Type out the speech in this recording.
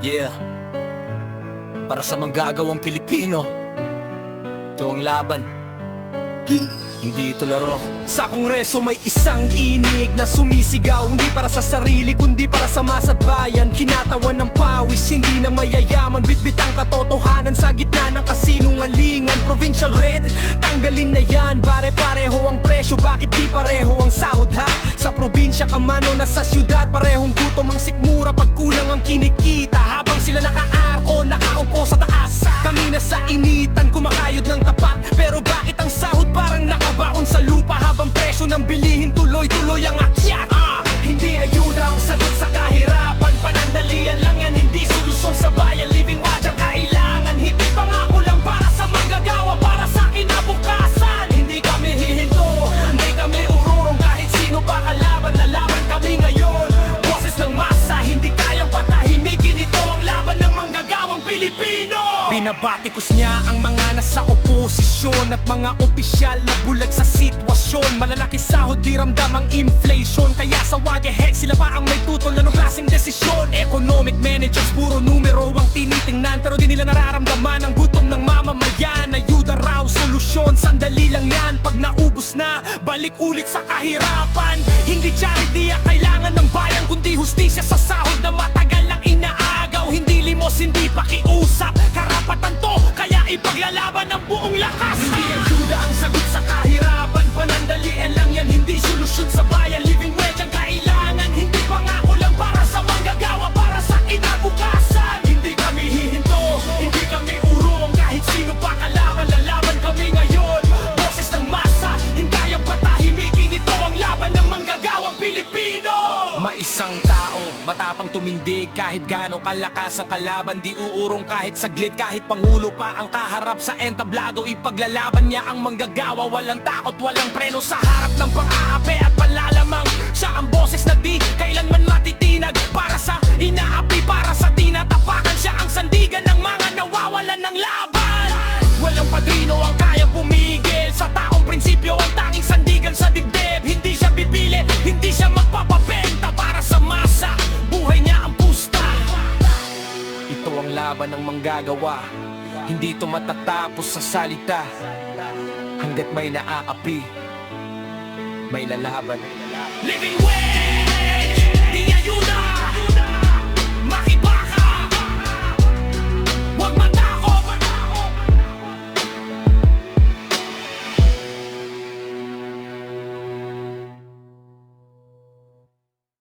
Yeah, para sa manggagawang Pilipino, ito ang laban, hindi ito laro. Sa kongreso may isang inig na sumisigaw, hindi para sa sarili kundi para sa masat bayan. Kinatawan ng pawis, hindi na mayayaman, bitbit ang katotohanan sa gitna ng kasinungalingan. Provincial red, tanggalin na yan. Pare-pareho ang presyo, bakit di pareho ang sahod ha? Sa probinsya ka man o nasa syudad, parehong gutom ang sikmura pag kulang ang kinikita. Habang sila nakaarko, nakaupo sa taas, kami na sa initan, kumakayod ng tapat. Pero bakit ang sahod parang nakabaon sa lupa? Habang presyo ng bilihin tuloy-tuloy ang akyat. Hindi ayuda ang sagot sa kahirapan, panandalian lang yan, hindi solusyon sa bayan. Living wage ang kailangan, hindi pangako lang para sa manggagawa, para sa kinabukasan. Hindi kami hihinto, hindi kami ururong, kahit sino pa kalaban, lalaban kami ngayon. Boses ng masa, hindi kayang patahimikin, ito ang laban ng manggagawang Pilipino. Binabatikos niya ang mga nasa oposisyon at mga opisyal na bulag sa sitwasyon. Malalaki sahod, di ramdam ang inflation, kaya sa wagahead sila pa ang may tutol na nung klaseng desisyon. Economic managers, puro numero ang tinitingnan, pero di nila nararamdaman ang gutom ng mamamayan. Ayuda raw, solusyon, sandali lang yan. Pag naubos na, balik ulit sa kahirapan. Hindi charity ang kailangan ng bayan, kundi hustisya sa sahod na matagal lang inaagaw. Hindi limos, hindi pakiusap, karapatan to, kaya ipaglalaban ng buong lakas. Hindi ayuda ang sagot sa kahirapan, panandalian lang yan, hindi solusyon sa bayan. Living wage ang kailangan, hindi pangako lang para sa manggagawa, para sa kinabukasan. Hindi kami hihinto, hindi kami urong, kahit sino pa kalaban, lalaban kami ngayon. Boses ng masa, hindi kayang patahimikin, ito ang laban ng manggagawang Pilipino. Maisang tao, matapang tumindig, kahit gaano kalakas ang kalaban, di uurong kahit saglit. Kahit pangulo pa ang kaharap sa entablado, ipaglalaban niya ang manggagawa. Walang takot, walang preno sa harap ng pang-aapi at panlalamang. Siya ang boses na di kailanman matitinag, para sa inaapi, para sa tinatapakan. Siya ang sandigan ng mga nawawalan ng laban. Walang padrino ang kayang pumigil sa taong prinsipyo, ang tanging sandigan sa dibdib. Hindi siya bibili, hindi siya magpapabenta, para sa masa, buhay niya ang pusta. Ito ang laban ng manggagawa, hindi ito matatapos sa salita. Hanggat may naaapi, may lalaban. Living way!